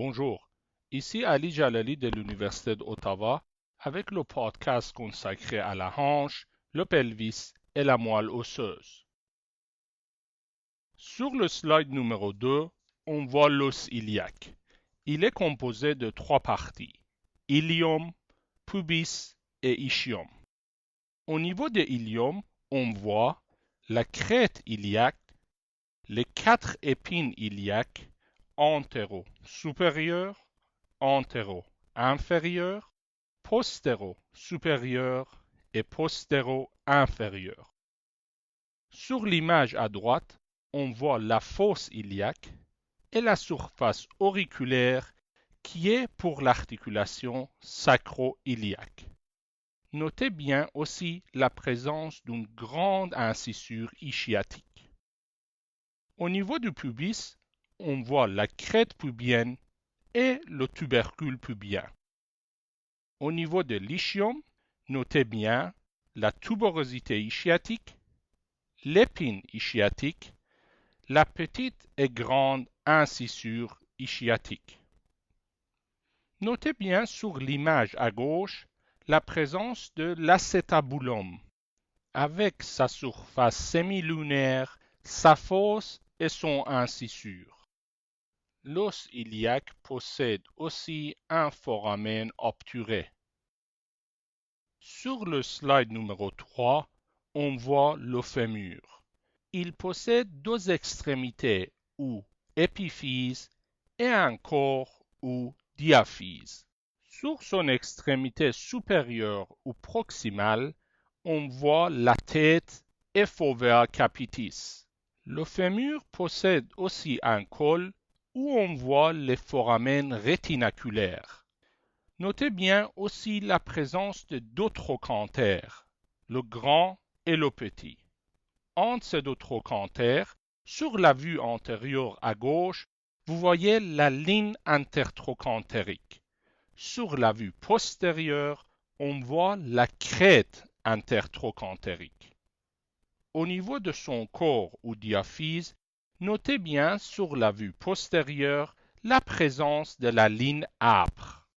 Bonjour, ici Ali Jalali de l'Université d'Ottawa avec le podcast consacré à la hanche, le pelvis et la moelle osseuse. Sur le slide numéro 2, on voit l'os iliaque. Il est composé de trois parties, ilium, pubis et ischium. Au niveau de l'ilium, on voit la crête iliaque, les quatre épines iliaques, antéro-supérieur, antéro-inférieur, postéro-supérieur et postéro-inférieur. Sur l'image à droite, on voit la fosse iliaque et la surface auriculaire qui est pour l'articulation sacro-iliaque. Notez bien aussi la présence d'une grande incisure ischiatique. Au niveau du pubis, on voit la crête pubienne et le tubercule pubien. Au niveau de l'ischium, notez bien la tuberosité ischiatique, l'épine ischiatique, la petite et grande incisure ischiatique. Notez bien sur l'image à gauche la présence de l'acétabulum, avec sa surface semilunaire, sa fosse et son incisure. L'os iliaque possède aussi un foramen obturé. Sur le slide numéro 3, on voit le fémur. Il possède deux extrémités ou épiphyse et un corps ou diaphyse. Sur son extrémité supérieure ou proximale, on voit la tête et fovea capitis. Le fémur possède aussi un col où on voit les foramen rétinaculaires. Notez bien aussi la présence de deux trochantères, le grand et le petit. Entre ces deux trochantères, sur la vue antérieure à gauche, vous voyez la ligne intertrochantérique. Sur la vue postérieure, on voit la crête intertrochantérique. Au niveau de son corps ou diaphyse, notez bien sur la vue postérieure la présence de la ligne âpre.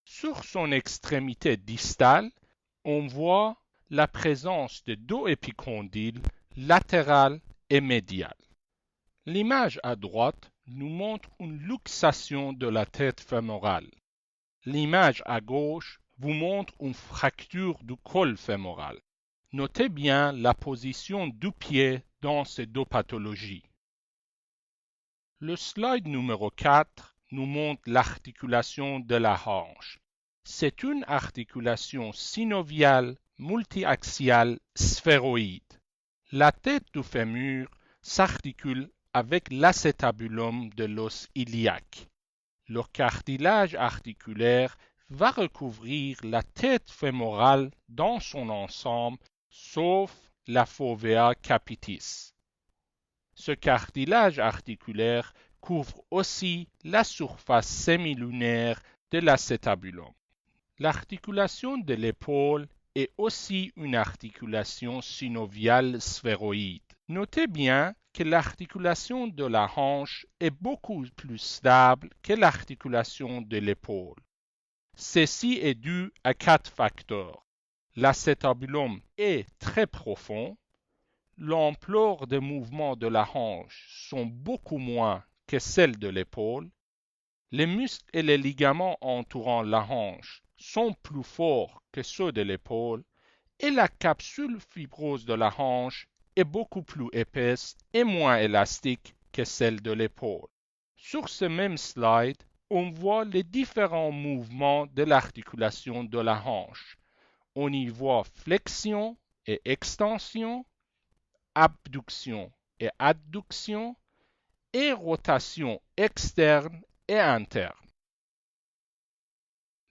Sur son extrémité distale, on voit la présence de deux épicondyles latérales et médiales. L'image à droite nous montre une luxation de la tête fémorale. L'image à gauche vous montre une fracture du col fémoral. Notez bien la position du pied dans ces deux pathologies. Le slide numéro 4 nous montre l'articulation de la hanche. C'est une articulation synoviale multiaxiale sphéroïde. La tête du fémur s'articule avec l'acétabulum de l'os iliaque. Le cartilage articulaire va recouvrir la tête fémorale dans son ensemble, sauf la fovea capitis. Ce cartilage articulaire couvre aussi la surface semilunaire de l'acétabulum. L'articulation de l'épaule est aussi une articulation synoviale sphéroïde. Notez bien que l'articulation de la hanche est beaucoup plus stable que l'articulation de l'épaule. Ceci est dû à quatre facteurs. L'acétabulum est très profond, l'ampleur des mouvements de la hanche sont beaucoup moins que celle de l'épaule, les muscles et les ligaments entourant la hanche sont plus forts que ceux de l'épaule et la capsule fibrose de la hanche est beaucoup plus épaisse et moins élastique que celle de l'épaule. Sur ce même slide, on voit les différents mouvements de l'articulation de la hanche. On y voit flexion et extension, abduction et adduction, et rotation externe et interne.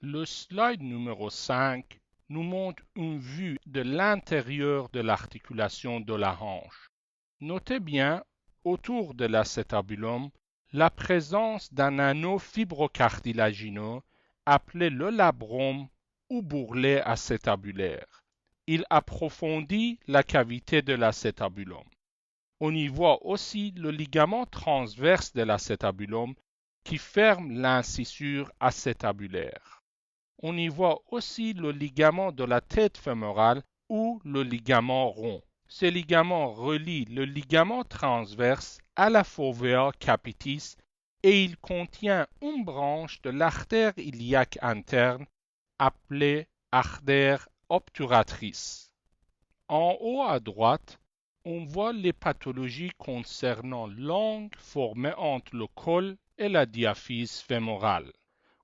Le slide numéro 5 nous montre une vue de l'intérieur de l'articulation de la hanche. Notez bien, autour de l'acétabulum, la présence d'un anneau fibrocartilagineux appelé le labrum ou bourrelet acétabulaire. Il approfondit la cavité de l'acétabulum. On y voit aussi le ligament transverse de l'acétabulum qui ferme l'incisure acétabulaire. On y voit aussi le ligament de la tête fémorale ou le ligament rond. Ce ligament relie le ligament transverse à la fovea capitis et il contient une branche de l'artère iliaque interne appelée artère obturatrice. En haut à droite, on voit les pathologies concernant l'angle formé entre le col et la diaphyse fémorale.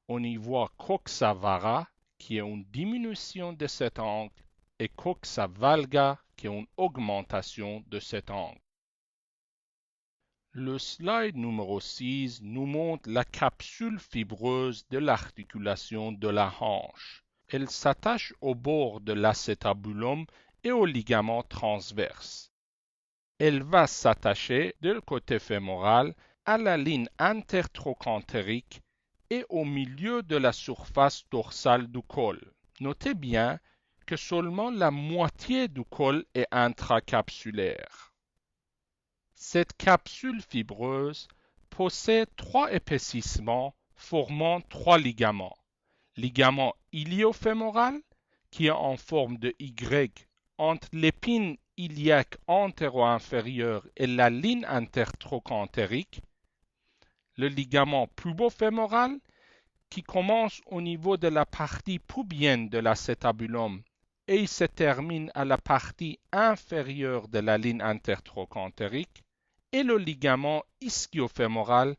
On y voit coxa vara, qui est une diminution de cet angle, et coxa valga, qui est une augmentation de cet angle. Le slide numéro 6 nous montre la capsule fibreuse de l'articulation de la hanche. Elle s'attache au bord de l'acétabulum et au ligament transverse. Elle va s'attacher du côté fémoral à la ligne intertrochantérique et au milieu de la surface dorsale du col. Notez bien que seulement la moitié du col est intracapsulaire. Cette capsule fibreuse possède 3 épaississements formant 3 ligaments. Ligament iliofémoral, qui est en forme de Y entre l'épine iliaque antéro-inférieure et la ligne intertrochantérique. Le ligament pubofémoral, qui commence au niveau de la partie pubienne de l'acétabulum et se termine à la partie inférieure de la ligne intertrochantérique, et le ligament ischio-fémoral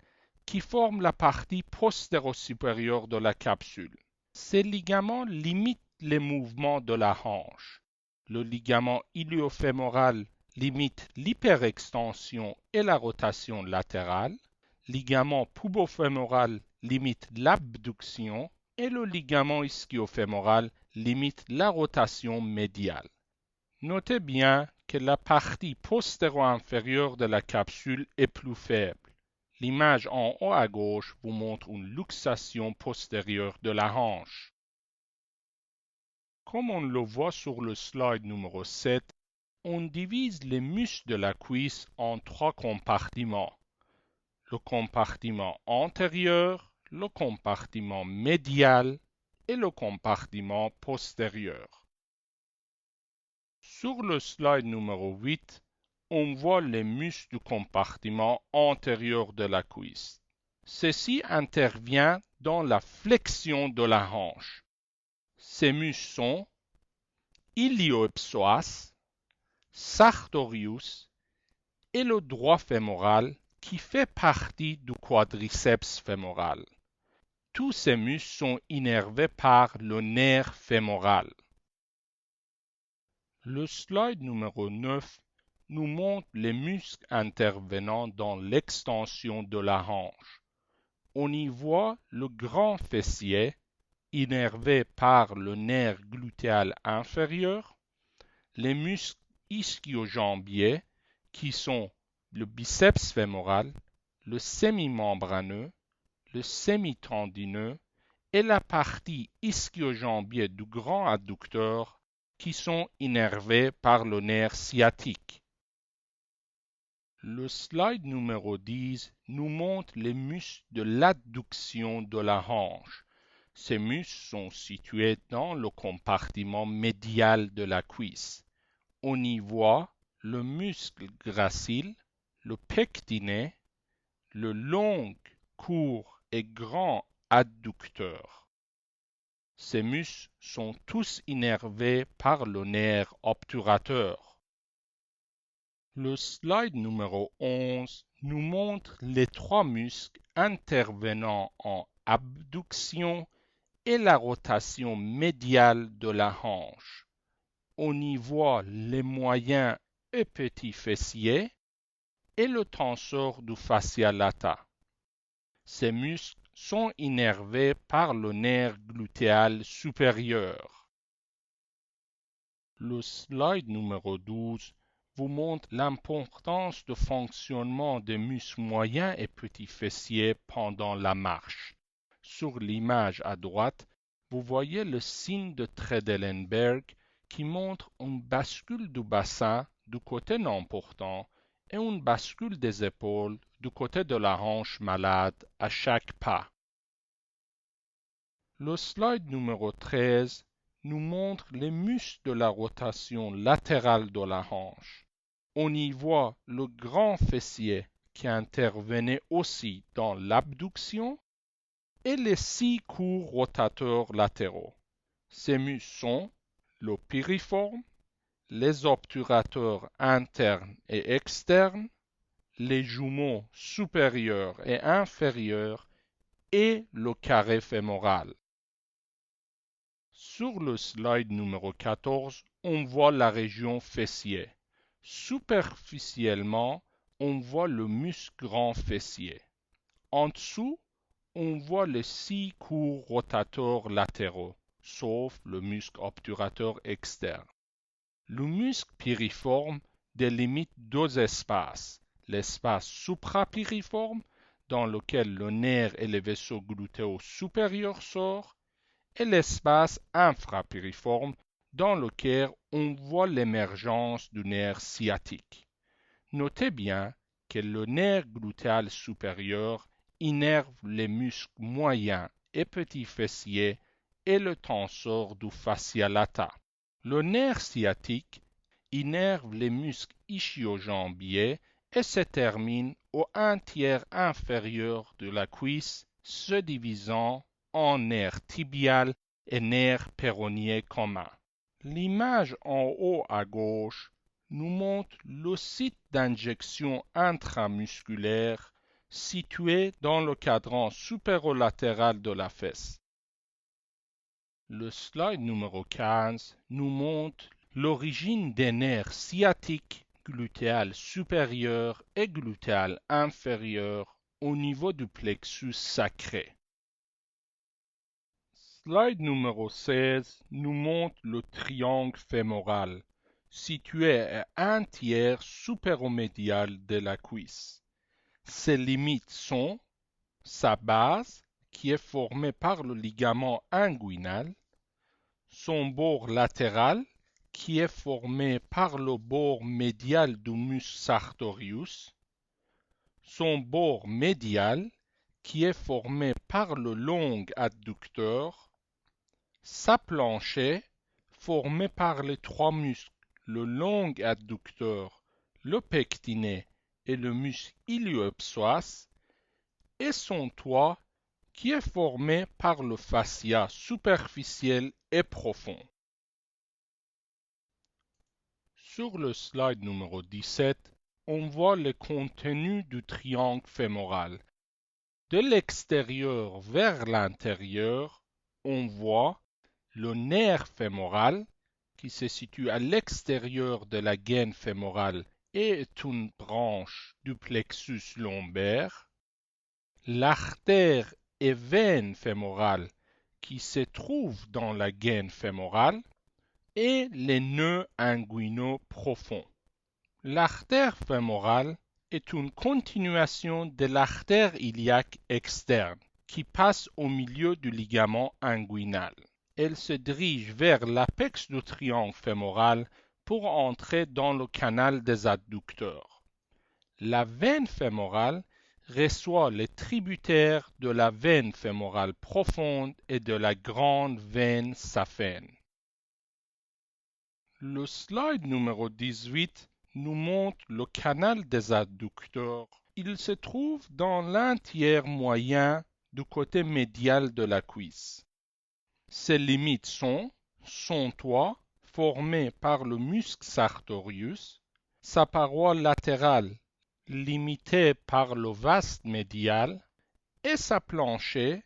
qui forme la partie postéro-supérieure de la capsule. Ces ligaments limitent les mouvements de la hanche. Le ligament iliofémoral limite l'hyperextension et la rotation latérale. Ligament pubofémoral limite l'abduction et le ligament ischio-fémoral limite la rotation médiale. Notez bien que la partie postéro-inférieure de la capsule est plus faible. L'image en haut à gauche vous montre une luxation postérieure de la hanche. Comme on le voit sur le slide numéro 7, on divise les muscles de la cuisse en 3 compartiments. Le compartiment antérieur, le compartiment médial et le compartiment postérieur. Sur le slide numéro 8, on voit les muscles du compartiment antérieur de la cuisse. Ceci intervient dans la flexion de la hanche. Ces muscles sont ilioipsoas, sartorius et le droit fémoral qui fait partie du quadriceps fémoral. Tous ces muscles sont innervés par le nerf fémoral. Le slide numéro 9 nous montre les muscles intervenant dans l'extension de la hanche. On y voit le grand fessier, innervé par le nerf glutéal inférieur, les muscles ischio-jambiers, qui sont le biceps fémoral, le semi-membraneux, le semi-tendineux et la partie ischio-jambier du grand adducteur qui sont innervés par le nerf sciatique. Le slide numéro 10 nous montre les muscles de l'adduction de la hanche. Ces muscles sont situés dans le compartiment médial de la cuisse. On y voit le muscle gracile, le pectiné, le long, court et grand adducteur. Ces muscles sont tous innervés par le nerf obturateur. Le slide numéro 11 nous montre les 3 muscles intervenant en abduction et la rotation médiale de la hanche. On y voit les moyens et petits fessiers et le tensor du fascia lata. Ces muscles sont innervés par le nerf glutéal supérieur. Le slide numéro 12 vous montre l'importance de fonctionnement des muscles moyens et petits fessiers pendant la marche. Sur l'image à droite, vous voyez le signe de Trendelenburg qui montre une bascule du bassin du côté non portant et une bascule des épaules du côté de la hanche malade à chaque pas. Le slide numéro 13 nous montre les muscles de la rotation latérale de la hanche. On y voit le grand fessier qui intervenait aussi dans l'abduction et les 6 courts rotateurs latéraux. Ces muscles sont le piriforme, les obturateurs internes et externes, les jumeaux supérieurs et inférieurs et le carré fémoral. Sur le slide numéro 14, on voit la région fessier. Superficiellement, on voit le muscle grand fessier. En dessous, on voit les 6 courts rotateurs latéraux, sauf le muscle obturateur externe. Le muscle piriforme délimite 2 espaces, l'espace suprapiriforme, dans lequel le nerf et le vaisseau glutéaux supérieur sort, et l'espace infrapiriforme, dans lequel on voit l'émergence du nerf sciatique. Notez bien que le nerf glutéal supérieur innerve les muscles moyens et petits fessiers et le tensor du fascia lata. Le nerf sciatique innerve les muscles ischio-jambiers et se termine au 1/3 inférieur de la cuisse, se divisant en nerf tibial et nerf péronien commun. L'image en haut à gauche nous montre le site d'injection intramusculaire situé dans le cadran supérolatéral de la fesse. Le slide numéro 15 nous montre l'origine des nerfs sciatiques glutéal supérieur et glutéal inférieur au niveau du plexus sacré. Slide numéro 16 nous montre le triangle fémoral, situé à 1/3 supéromédial de la cuisse. Ses limites sont sa base, qui est formée par le ligament inguinal, son bord latéral, qui est formé par le bord médial du muscle sartorius, son bord médial, qui est formé par le long adducteur, sa plancher, formée par les 3 muscles, le long adducteur, le pectiné et le muscle ilioipsoas, et son toit, qui est formé par le fascia superficiel et profond. Sur le slide numéro 17, on voit le contenu du triangle fémoral. De l'extérieur vers l'intérieur, on voit le nerf fémoral qui se situe à l'extérieur de la gaine fémorale et est une branche du plexus lombaire, l'artère et veine fémorale qui se trouve dans la gaine fémorale et les nœuds inguinaux profonds. L'artère fémorale est une continuation de l'artère iliaque externe qui passe au milieu du ligament inguinal. Elle se dirige vers l'apex du triangle fémoral pour entrer dans le canal des adducteurs. La veine fémorale reçoit les tributaires de la veine fémorale profonde et de la grande veine saphène. Le slide numéro 18 nous montre le canal des adducteurs. Il se trouve dans l'un-tiers moyen du côté médial de la cuisse. Ses limites sont son toit, formé par le muscle sartorius, sa paroi latérale, limitée par le vaste médial, et sa plancher,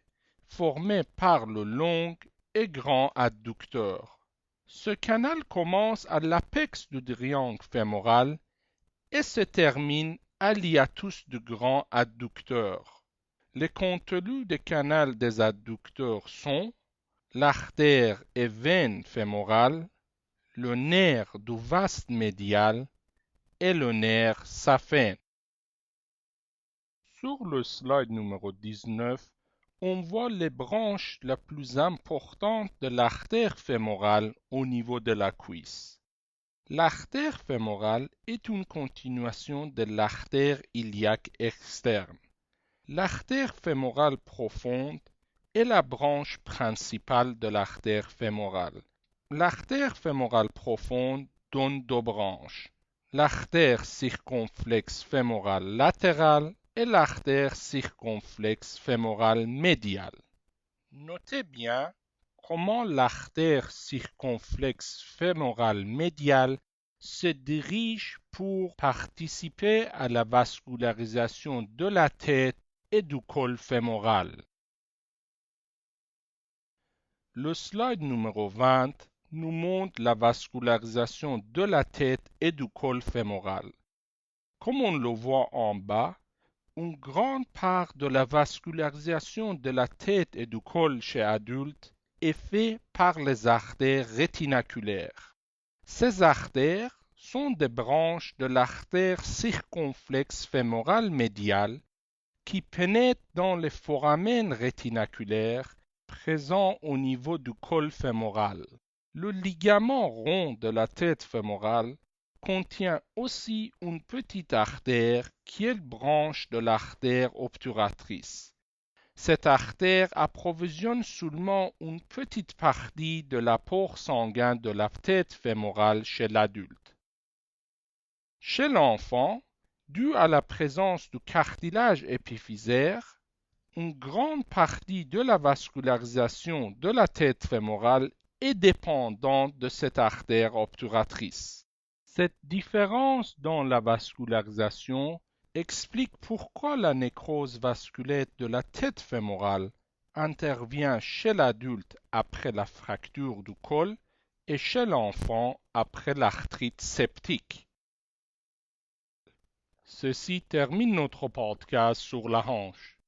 formée par le long et grand adducteur. Ce canal commence à l'apex du triangle fémoral et se termine à l'hiatus du grand adducteur. Les contenus du canal des adducteurs sont l'artère et veine fémorale, le nerf du vaste médial et le nerf saphène. Sur le slide numéro 19, on voit les branches les plus importantes de l'artère fémorale au niveau de la cuisse. L'artère fémorale est une continuation de l'artère iliaque externe. L'artère fémorale profonde est la branche principale de l'artère fémorale. L'artère fémorale profonde donne deux branches, l'artère circonflexe fémorale latérale et l'artère circonflexe fémorale médiale. Notez bien comment l'artère circonflexe fémorale médiale se dirige pour participer à la vascularisation de la tête et du col fémoral. Le slide numéro 20 nous montre la vascularisation de la tête et du col fémoral. Comme on le voit en bas, une grande part de la vascularisation de la tête et du col chez adulte est faite par les artères rétinaculaires. Ces artères sont des branches de l'artère circonflexe fémorale médiale qui pénètrent dans les foramen rétinaculaires présents au niveau du col fémoral. Le ligament rond de la tête fémorale contient aussi une petite artère qui est branche de l'artère obturatrice. Cette artère approvisionne seulement une petite partie de l'apport sanguin de la tête fémorale chez l'adulte. Chez l'enfant, dû à la présence du cartilage épiphysaire, une grande partie de la vascularisation de la tête fémorale est dépendante de cette artère obturatrice. Cette différence dans la vascularisation explique pourquoi la nécrose vasculaire de la tête fémorale intervient chez l'adulte après la fracture du col et chez l'enfant après l'arthrite septique. Ceci termine notre podcast sur la hanche.